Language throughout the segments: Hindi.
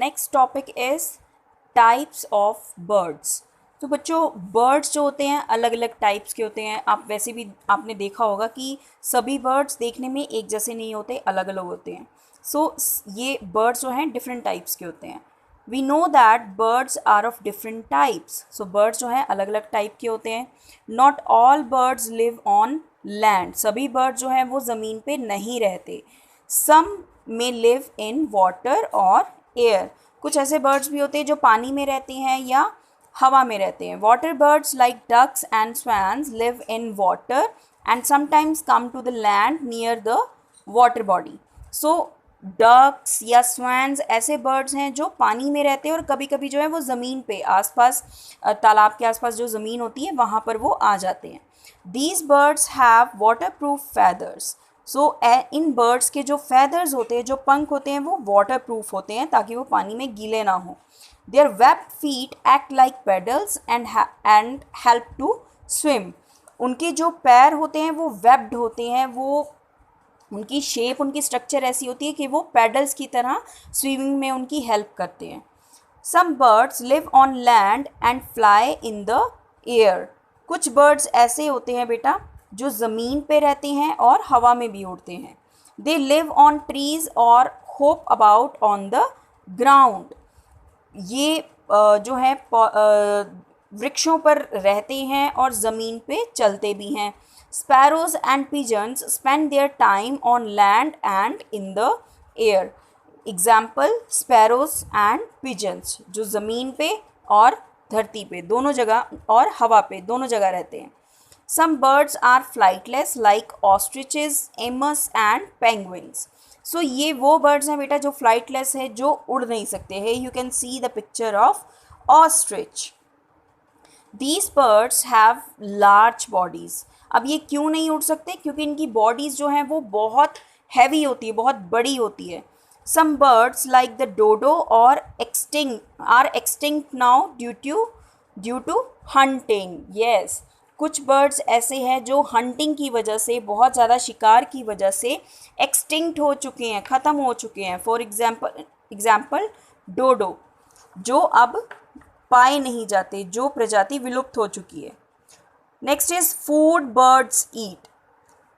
Next topic is types of birds. तो बच्चों, बर्ड्स जो होते हैं अलग अलग टाइप्स के होते हैं। आप वैसे भी आपने देखा होगा कि सभी बर्ड्स देखने में एक जैसे नहीं होते, अलग अलग होते हैं। सो ये बर्ड्स जो हैं डिफरेंट टाइप्स के होते हैं। We know that birds are of different types. So birds जो हैं अलग अलग टाइप के होते हैं। Not all birds live on land. सभी बर्ड जो हैं वो ज़मीन पे नहीं रहते। सम में लिव इन वाटर और एयर। कुछ ऐसे बर्ड्स भी होते हैं जो पानी में रहते हैं या हवा में रहते हैं। Water birds like ducks and swans live in water and sometimes come to the land near the water body. So ducks या स्वैन्स ऐसे बर्ड्स हैं जो पानी में रहते हैं और कभी कभी जो है वो ज़मीन पे आसपास, तालाब के आसपास जो ज़मीन होती है वहाँ पर वो आ जाते हैं। These birds have water proof feathers. So in birds के जो फैदर्स होते हैं, जो पंख होते हैं, वो वाटर प्रूफ होते हैं ताकि वो पानी में गीले ना हो। Their webbed feet act like paddles and help to swim. उनके जो पैर होते हैं वो वेब्ड होते हैं, वो उनकी शेप, उनकी स्ट्रक्चर ऐसी होती है कि वो पैडल्स की तरह स्विमिंग में उनकी हेल्प करते हैं। Some birds live on land and fly in the air. कुछ बर्ड्स ऐसे होते हैं बेटा जो ज़मीन पे रहते हैं और हवा में भी उड़ते हैं। दे लिव ऑन ट्रीज और hope about on the ground. ये जो है वृक्षों पर रहते हैं और ज़मीन पे चलते भी हैं। Sparrows and pigeons spend their time on land and in the air. Example sparrows and pigeons, जो ज़मीन पे और धरती पे दोनों जगह और हवा पे दोनों जगह रहते हैं। Some birds are flightless like ostriches, emus and penguins. So ये वो birds हैं बेटा जो flightless है, जो उड़ नहीं सकते हैं। You can see the picture of ostrich. These birds have large bodies. अब ये क्यों नहीं उड़ सकते? क्योंकि इनकी bodies जो हैं वो बहुत heavy होती है, बहुत बड़ी होती है। Some birds like the dodo are extinct now due to hunting. Yes. कुछ बर्ड्स ऐसे हैं जो हंटिंग की वजह से, बहुत ज़्यादा शिकार की वजह से एक्सटिंक्ट हो चुके हैं, ख़त्म हो चुके हैं। फॉर एग्जाम्पल डोडो, जो अब पाए नहीं जाते, जो प्रजाति विलुप्त हो चुकी है। नेक्स्ट इज़ फूड बर्ड्स ईट।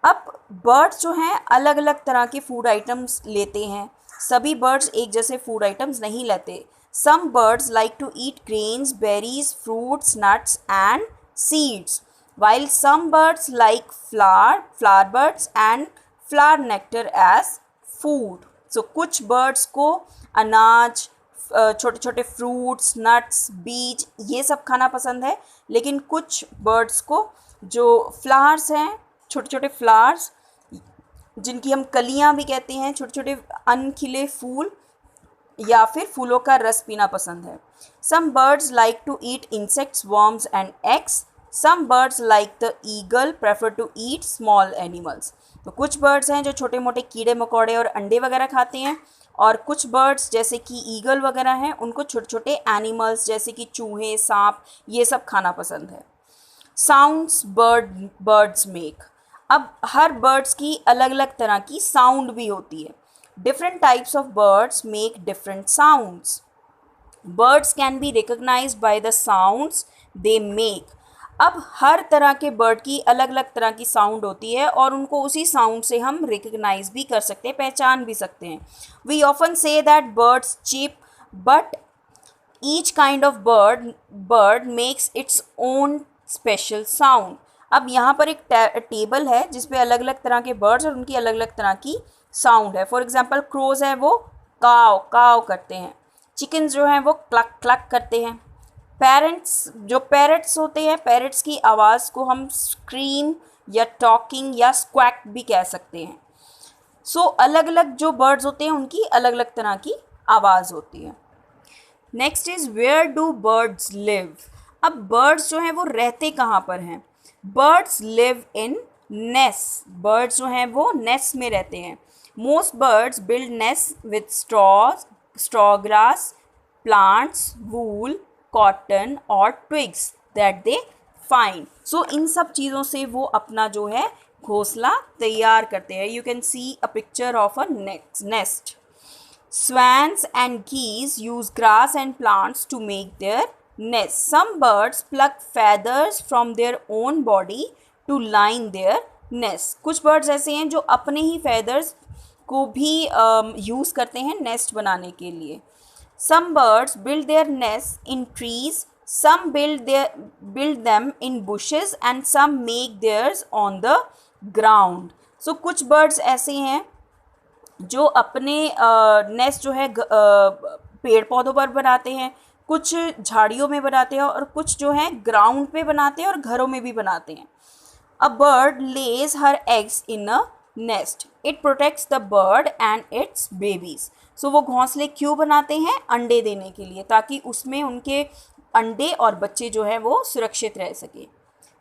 अब बर्ड्स जो हैं अलग अलग तरह के फूड आइटम्स लेते हैं। सभी बर्ड्स एक जैसे फूड आइटम्स नहीं लेते। Some birds like to eat grains, berries, fruits, nuts and seeds, while some birds like flower buds and flower nectar as food. So कुछ birds को अनाज, छोटे छोटे फ्रूट्स, नट्स, बीज ये सब खाना पसंद है, लेकिन कुछ बर्ड्स को जो फ्लावर्स हैं, छोटे छोटे फ्लावर्स जिनकी हम कलियां भी कहते हैं, छोटे छोटे अनखिले फूल या फिर फूलों का रस पीना पसंद है। Some birds like to eat insects, worms and eggs. Some birds like the eagle prefer to eat small animals. तो कुछ बर्ड्स हैं जो छोटे मोटे कीड़े मकोड़े और अंडे वगैरह खाते हैं, और कुछ बर्ड्स जैसे कि ईगल वगैरह हैं उनको छोटे छोटे एनिमल्स जैसे कि चूहे, सांप ये सब खाना पसंद है। Sounds birds make. अब हर बर्ड्स की अलग अलग तरह की साउंड भी होती है। Different types of birds make different sounds. Birds can be recognized by the sounds they make. अब हर तरह के बर्ड की अलग अलग तरह की साउंड होती है और उनको उसी साउंड से हम रिकग्नाइज भी कर सकते हैं, पहचान भी सकते हैं। We often say that birds chirp, but each kind of bird makes its own special sound. अब यहाँ पर एक टेबल है जिसपे अलग अलग तरह के बर्ड्स और उनकी अलग अलग तरह की साउंड है। फॉर एग्जाम्पल क्रोज है वो काव काव करते हैं। चिकन्स जो हैं वो क्लक क्लक करते हैं। पैरट्स होते हैं, पैरट्स की आवाज़ को हम स्क्रीम या टॉकिंग या स्क्वैक भी कह सकते हैं। सो अलग अलग जो बर्ड्स होते हैं उनकी अलग अलग तरह की आवाज़ होती है। Next is where do birds live. अब बर्ड्स जो हैं वो रहते कहाँ पर हैं? Birds live in nest. Birds जो हैं वो नेस्ट में रहते हैं। Most birds build nests with straw grass, plants, wool, cotton or twigs that they find. So इन सब चीज़ों से वो अपना जो है घोंसला तैयार करते हैं। You can see a picture of a nest. Swans and geese use grass and plants to make their nests. Some birds pluck feathers from their own body to line their nests. कुछ birds ऐसे हैं जो अपने ही feathers को भी यूज़ करते हैं नेस्ट बनाने के लिए. Some birds build their nests in trees, some build them in bushes and some make theirs on the ground. So कुछ birds ऐसे हैं जो अपने नेस्ट जो है पेड़ पौधों पर बनाते हैं, कुछ झाड़ियों में बनाते हैं और कुछ जो है ग्राउंड पे बनाते हैं और घरों में भी बनाते हैं. A bird lays her eggs in a nest. It protects the bird and its babies. So वो घोंसले क्यों बनाते हैं? अंडे देने के लिए, ताकि उसमें उनके अंडे और बच्चे जो है वो सुरक्षित रह सके.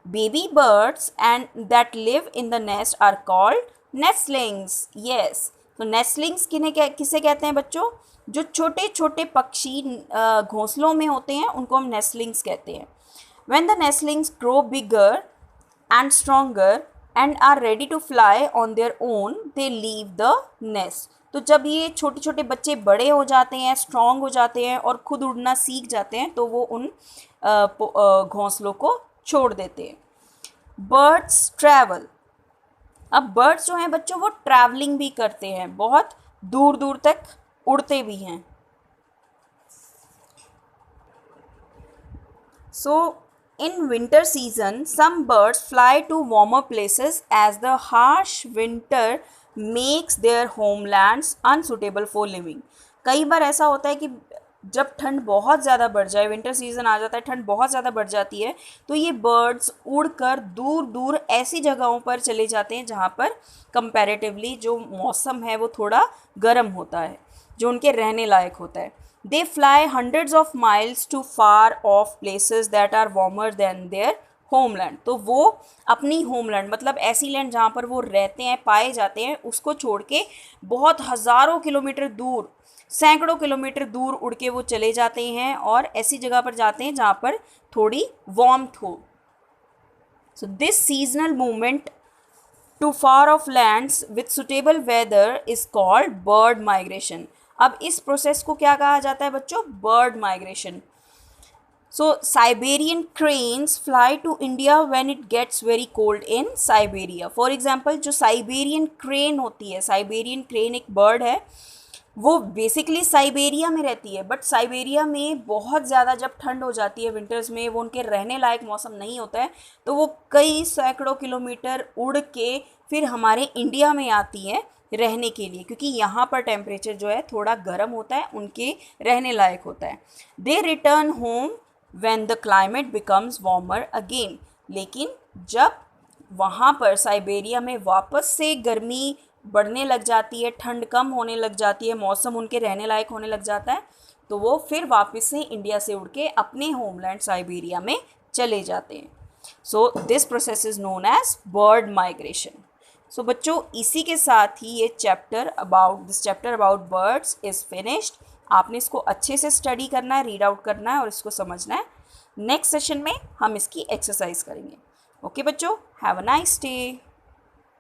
Baby birds and that live in the nest are called nestlings. Yes, तो नेस्टलिंग्स किसे कहते हैं बच्चों? जो छोटे छोटे पक्षी घोंसलों में होते हैं उनको हम नेस्टलिंग्स कहते हैं. When the nestlings grow bigger and stronger and are ready to fly on their own, they leave the nest. तो जब ये छोटे छोटे बच्चे बड़े हो जाते हैं, स्ट्रॉन्ग हो जाते हैं और खुद उड़ना सीख जाते हैं, तो वो उन घोंसलों को छोड़ देते हैं. Birds travel. अब बर्ड्स जो हैं बच्चों वो ट्रैवलिंग भी करते हैं, बहुत दूर दूर तक उड़ते भी हैं. So in winter season some birds fly to warmer places as the harsh winter makes their homelands unsuitable for living. कई बार ऐसा होता है कि जब ठंड बहुत ज़्यादा बढ़ जाए, विंटर सीज़न आ जाता है, ठंड बहुत ज़्यादा बढ़ जाती है, तो ये बर्ड्स उड़कर दूर दूर ऐसी जगहों पर चले जाते हैं जहाँ पर कंपैरेटिवली जो मौसम है वो थोड़ा गर्म होता है, जो उनके रहने लायक होता है. They fly hundreds of miles to far off places that are warmer than their homeland. तो वो अपनी होमलैंड मतलब ऐसी लैंड जहाँ पर वो रहते हैं, पाए जाते हैं, उसको छोड़ के बहुत हज़ारों किलोमीटर दूर, सैकड़ों किलोमीटर दूर उड़ के वो चले जाते हैं और ऐसी जगह पर जाते हैं जहाँ पर थोड़ी वार्मथ हो. So this seasonal movement to far off lands with suitable weather is called bird migration. अब इस प्रोसेस को क्या कहा जाता है बच्चों? Bird migration. So Siberian cranes fly to India when it gets very cold in Siberia. For example, जो Siberian crane होती है, Siberian crane एक bird है, वो बेसिकली साइबेरिया में रहती है, बट साइबेरिया में बहुत ज़्यादा जब ठंड हो जाती है विंटर्स में, वो उनके रहने लायक मौसम नहीं होता है, तो वो कई सैकड़ों किलोमीटर उड़ के फिर हमारे इंडिया में आती है रहने के लिए, क्योंकि यहाँ पर टेम्परेचर जो है थोड़ा गर्म होता है, उनके रहने लायक होता है. They return home when the climate becomes warmer again. लेकिन जब वहाँ पर साइबेरिया में वापस से गर्मी बढ़ने लग जाती है, ठंड कम होने लग जाती है, मौसम उनके रहने लायक होने लग जाता है, तो वो फिर वापस से इंडिया से उड़ के अपने होमलैंड साइबेरिया में चले जाते हैं. So this process is known as bird migration. So बच्चों, इसी के साथ ही ये chapter about birds is finished. आपने इसको अच्छे से स्टडी करना है, रीड आउट करना है और इसको समझना है. नेक्स्ट सेशन में हम इसकी एक्सरसाइज करेंगे. ओके बच्चों, हैव अ नाइस डे.